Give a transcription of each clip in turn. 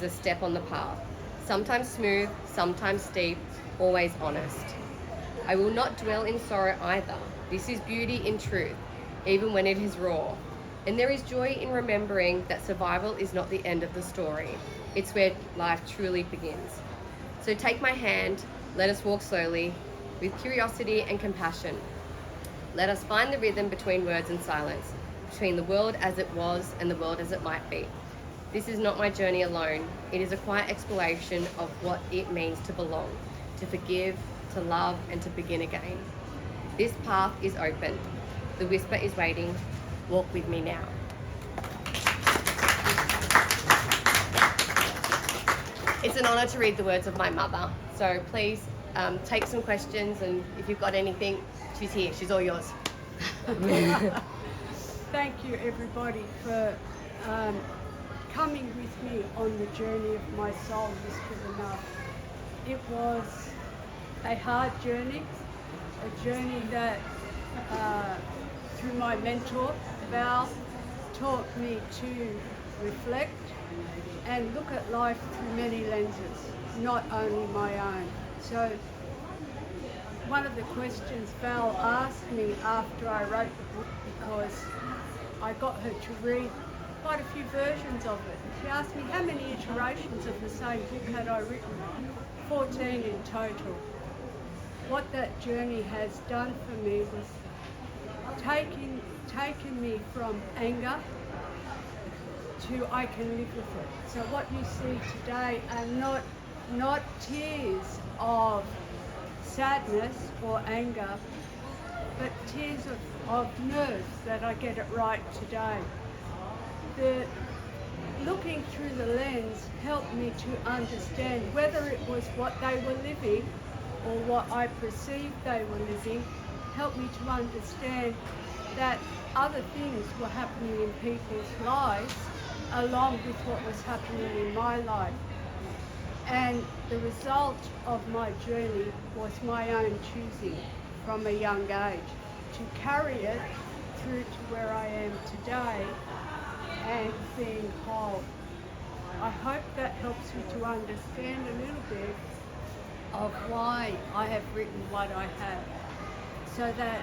A step on the path, sometimes smooth, sometimes steep, always honest. I will not dwell in sorrow either. This is beauty in truth, even when it is raw. And there is joy in remembering that survival is not the end of the story. It's where life truly begins. So take my hand, let us walk slowly, with curiosity and compassion. Let us find the rhythm between words and silence, between the world as it was and the world as it might be. This is not my journey alone. It is a quiet exploration of what it means to belong, to forgive, to love, and to begin again. This path is open. The whisper is waiting. Walk with me now. It's an honour to read the words of my mother. So please take some questions, and if you've got anything, she's here. She's all yours. Thank you, everybody, for coming with me on the journey of my soul, Whispered Enough. It was a hard journey, a journey that, through my mentor, Val, taught me to reflect and look at life through many lenses, not only my own. So one of the questions Val asked me after I wrote the book, because I got her to read quite a few versions of it. She asked me how many iterations of the same book had I written. 14 in total. What that journey has done for me was taken me from anger to I can live with it. So what you see today are not tears of sadness or anger, but tears of nerves that I get it right today. Looking through the lens helped me to understand whether it was what they were living or what I perceived they were living, helped me to understand that other things were happening in people's lives along with what was happening in my life. And the result of my journey was my own choosing from a young age to carry it through to where I am today and being whole. I hope that helps you to understand a little bit of why I have written what I have, so that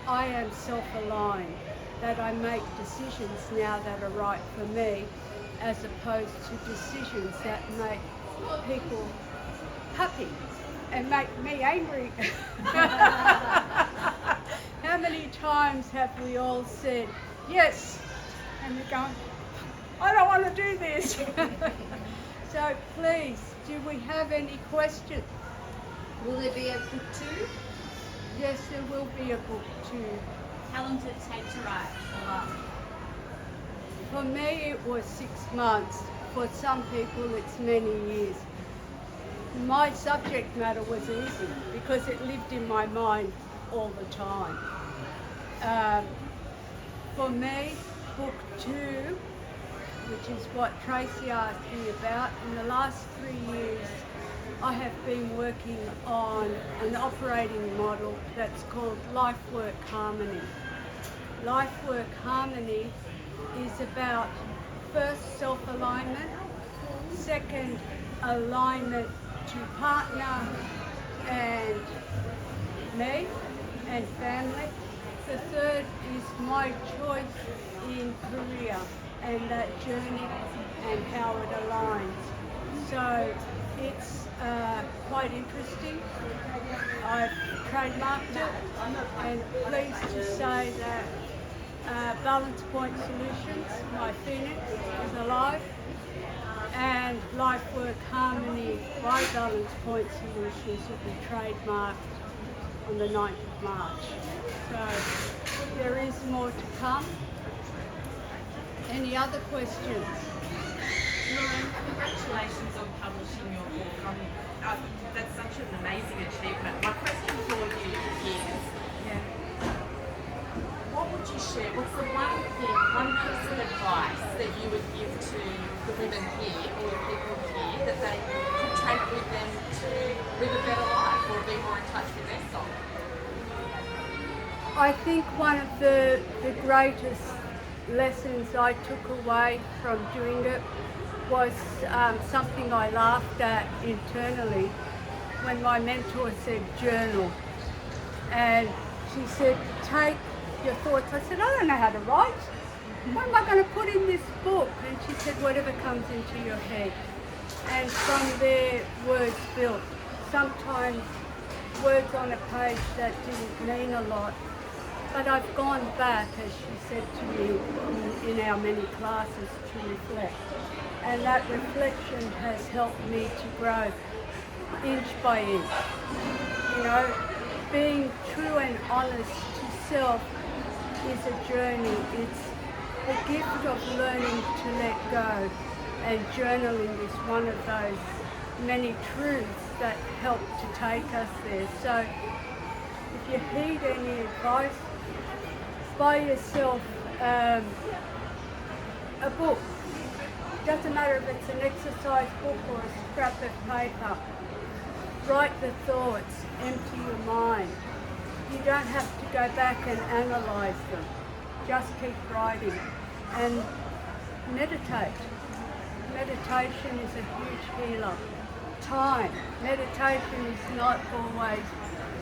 I am self-aligned, that I make decisions now that are right for me, as opposed to decisions that make people happy and make me angry. How many times have we all said, yes, and we're going, I don't want to do this. So please, do we have any questions? Will there be a book two? Yes, there will be a book too. How long did it take to write? For me, it was 6 months. For some people, it's many years. My subject matter was easy because it lived in my mind all the time. For me, book 2, which is what Tracy asked me about, in the last 3 years, I have been working on an operating model that's called Life Work Harmony. Life Work Harmony is about, first, self-alignment, second, alignment to partner and me and family. The third is my choice in career and that journey and how it aligns. So it's quite interesting. I've trademarked it and pleased to say that Balance Point Solutions, my Phoenix, is alive, and Life Work Harmony by Balance Point Solutions will be trademarked on the 9th of March. So there is more to come. Any other questions? Lorraine, congratulations on publishing your book. That's such an amazing achievement. My question for you is, what would you share? What's the one thing, one piece of advice that you would give to the women here or the people here that they could take with them to live a better life or be more in touch with their soul? I think one of the greatest lessons I took away from doing it was something I laughed at internally when my mentor said journal. And she said, take your thoughts. I said, I don't know how to write. What am I going to put in this book? And she said, whatever comes into your head. And from there, words built. Sometimes words on a page that didn't mean a lot. But I've gone back, as she said to me in our many classes, to reflect. And that reflection has helped me to grow inch by inch. You know, being true and honest to self is a journey. It's the gift of learning to let go. And journaling is one of those many truths that help to take us there. So if you heed any advice, buy yourself a book. Doesn't matter if it's an exercise book or a scrap of paper. Write the thoughts, empty your mind. You don't have to go back and analyse them. Just keep writing and meditate. Meditation is a huge healer. Time. Meditation is not always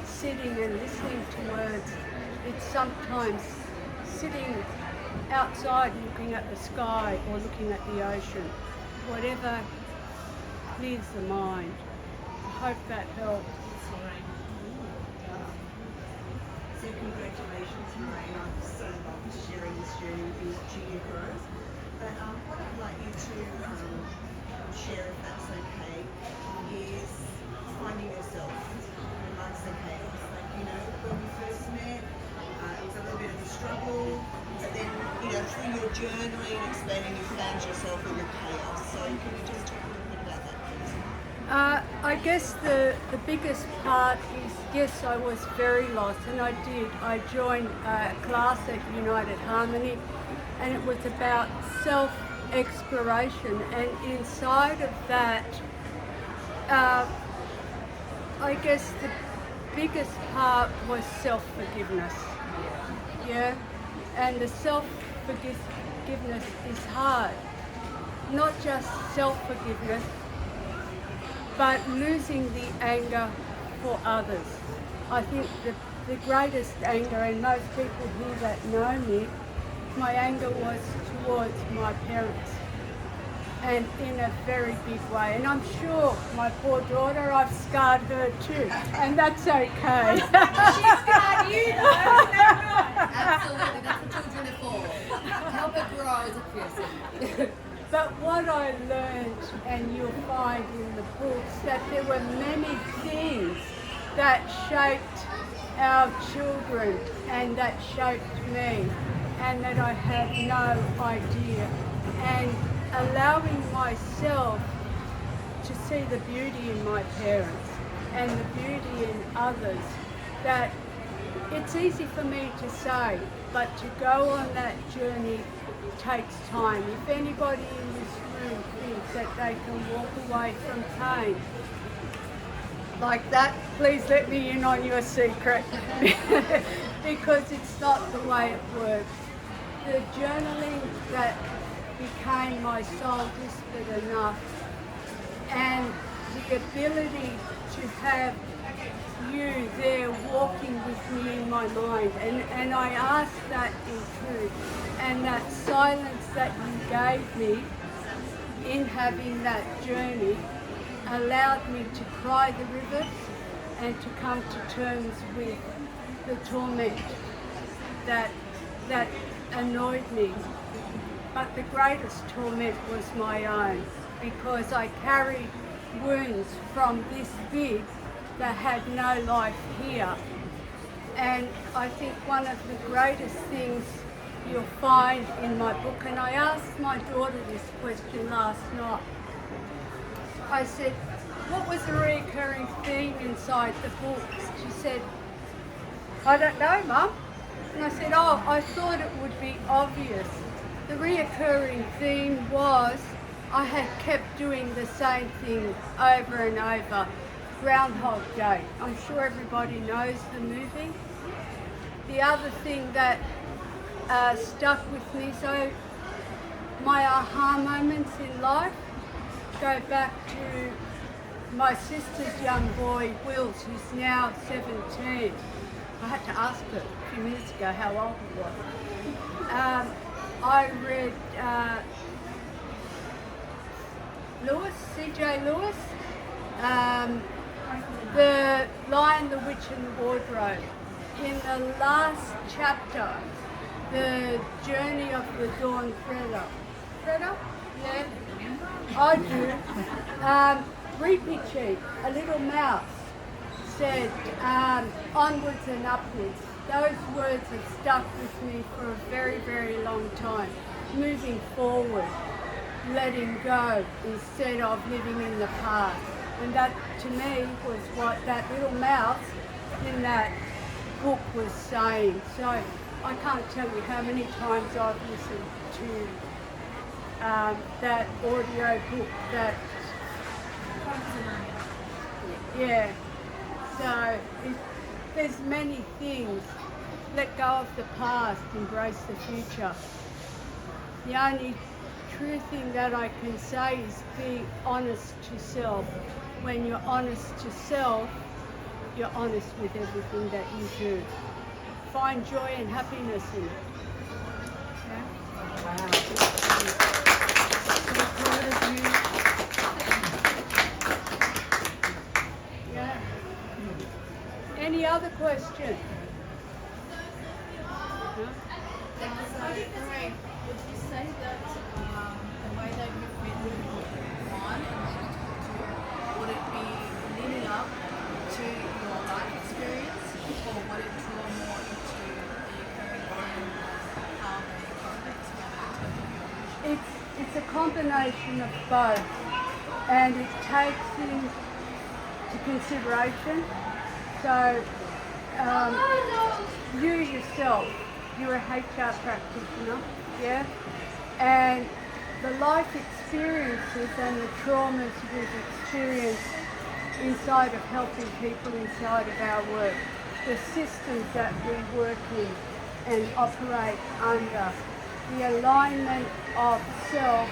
sitting and listening to words. It's sometimes sitting outside looking at the sky or looking at the ocean. Whatever clears the mind. I hope that helps. So congratulations, Lorraine. I've so loved sharing this journey with you girls. But what I'd like you to share, if that's okay, is finding yourself. And like I said, hey, it's like, you know, when we first met, it was a little bit of a struggle, but then, you know, through your journaling and expanding, you found yourself in the chaos. So can you just talk a little bit about that, please? I guess the biggest part is, yes, I was very lost, and I did. I joined a class at United Harmony, and it was about self-exploration, and inside of that, I guess the biggest part was self-forgiveness. Yeah, and the self-forgiveness is hard. Not just self-forgiveness, but losing the anger for others. I think the greatest anger, and most people here that know me, my anger was towards my parents, and in a very big way. And I'm sure my poor daughter, I've scarred her too, and that's okay. She scarred you though, isn't that Absolutely, that's what children are for. Help it grow as a person. But what I learned, and you'll find in the books, that there were many things that shaped our children and that shaped me, and that I had no idea. And allowing myself to see the beauty in my parents and the beauty in others, that it's easy for me to say, but to go on that journey takes time. If anybody in this room thinks that they can walk away from pain like that, please let me in on your secret. Because it's not the way it works. The journaling that became my soul whispered enough, and the ability to have you there walking with me in my mind, and I ask that in truth, and that silence that you gave me in having that journey allowed me to cry the rivers and to come to terms with the torment that annoyed me. But the greatest torment was my own, because I carried wounds from this big that had no life here. And I think one of the greatest things you'll find in my book, and I asked my daughter this question last night. I said, what was the recurring theme inside the book? She said, I don't know, Mum. And I said, oh, I thought it would be obvious. The reoccurring theme was I had kept doing the same thing over and over. Groundhog Day. I'm sure everybody knows the movie. The other thing that stuck with me, so my aha moments in life, go back to my sister's young boy, Wills, who's now 17. I had to ask her a few minutes ago how old he was. I read Lewis, C.J. Lewis, The Lion, the Witch and the Wardrobe. In the last chapter, the journey of the dawn threader. Threader? Yeah, I do. Repeat, a little mouse said, onwards and upwards. Those words have stuck with me for a very, very long time. Moving forward, letting go instead of living in the past. And that, to me, was what that little mouse in that book was saying. So I can't tell you how many times I've listened to that audio book. Yeah. So there's many things. Let go of the past, embrace the future. The only true thing that I can say is be honest to self. When you're honest to self, you're honest with everything that you do. Find joy and happiness in it. Wow. So proud of you. Yeah. Any other question? No? Lorraine, would you say that the way that you've been on and maybe talked to, would it be leading up to your life experience, or would it draw more into the occurring thing, how the context will impact It's a combination of both, and it takes into consideration. So you yourself, you're a HR practitioner, yeah, and the life experiences and the traumas we've experienced inside of helping people inside of our work, the systems that we work in and operate under, the alignment of self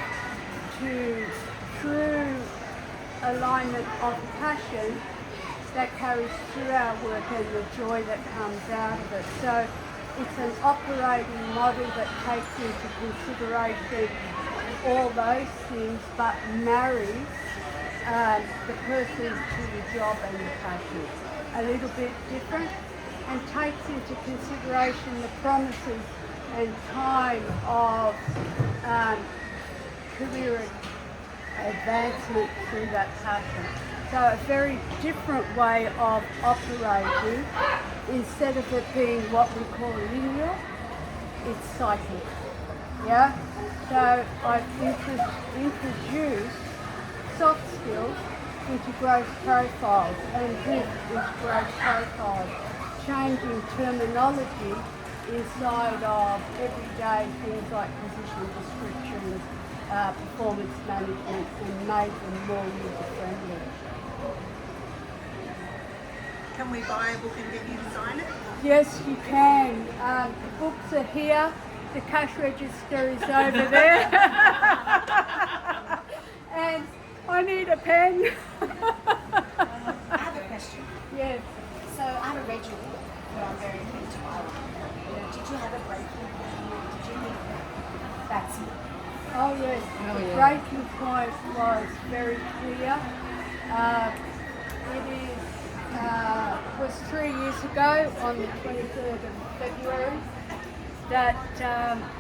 to true alignment of passion that carries through our work and the joy that comes out of it. So it's an operating model that takes into consideration all those things but marries the person to the job and the passion. A little bit different, and takes into consideration the promises and time of career advancement through that passion. So a very different way of operating. Instead of it being what we call linear, it's cyclic. Yeah? So I've introduced soft skills into growth profiles and this is growth profiles, changing terminology inside of everyday things like position descriptions, performance management, and made them more user-friendly. Can we buy a book and get you to sign it? Yes, you can. The books are here. The cash register is over there. And I need a pen. I have a question. Yes. So I have a Rachel who I'm very into. Did you have a breaking point? Did you need a vaccine? Oh yes. Oh, The yeah. breaking point was very clear. It was 3 years ago on the 23rd of February that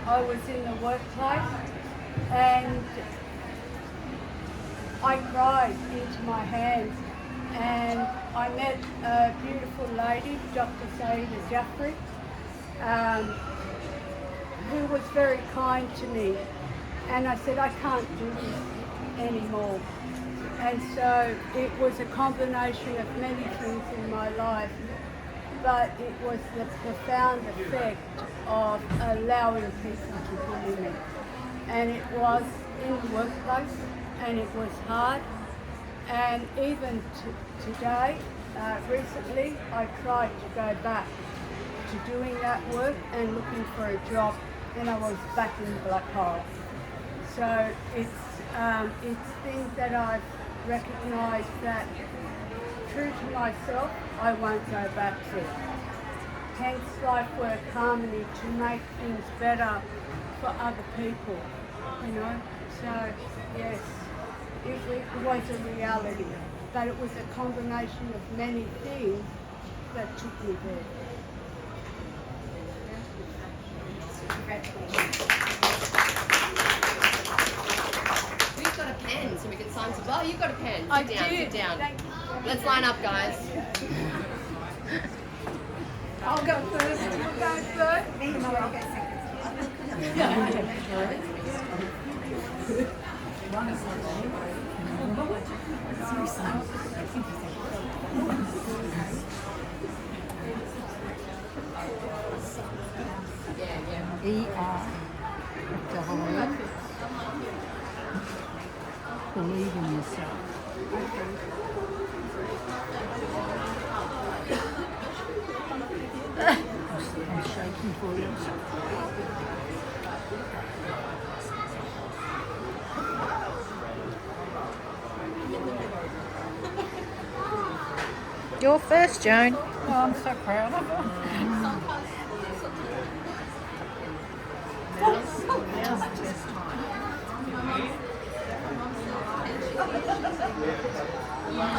I was in the workplace and I cried into my hands, and I met a beautiful lady, Dr. Saida Jaffrey, who was very kind to me, and I said, I can't do this anymore. And so it was a combination of many things in my life, but it was the profound effect of allowing people to bully me. And it was in the workplace, and it was hard. And even today, recently, I tried to go back to doing that work and looking for a job, and I was back in the black hole. So it's It's things that I've recognised that, true to myself, I won't go back to. Hence life work harmony, to make things better for other people, you know. So yes, it was a reality, but it was a combination of many things that took me there. Who's got a pen so we can sign some? Oh, you've got a pen. Sit I down, did. sit down. Thank you. Let's line up, guys. I'll go first. You go first. Me, no, I'll go second. E-R, double-E, believe in yourself. I'm shaking for you. You're first, Joan. Oh, I'm so proud of her.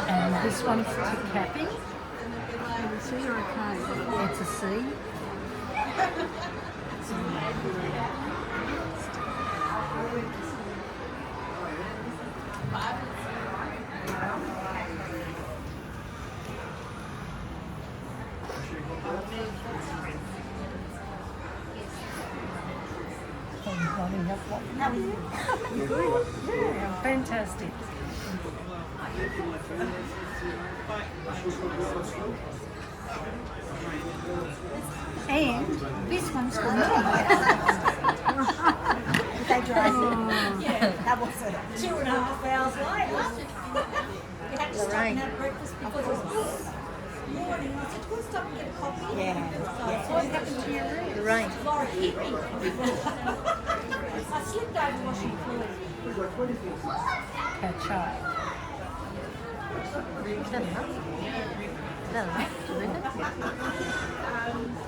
And this one's to Kathy. C or a K? It's a C. Yeah, fantastic. And this one's for me. They drive it. Yeah, that was it. 2.5 hours later. You had to stop and have breakfast because it was this morning. I said, "Do you want to stop and get a coffee?" Yeah. So what happened to your room? Lorraine. Laura hit me. I slipped over washing clothes. Catch up. Is that enough? Is that enough? Do you reckon?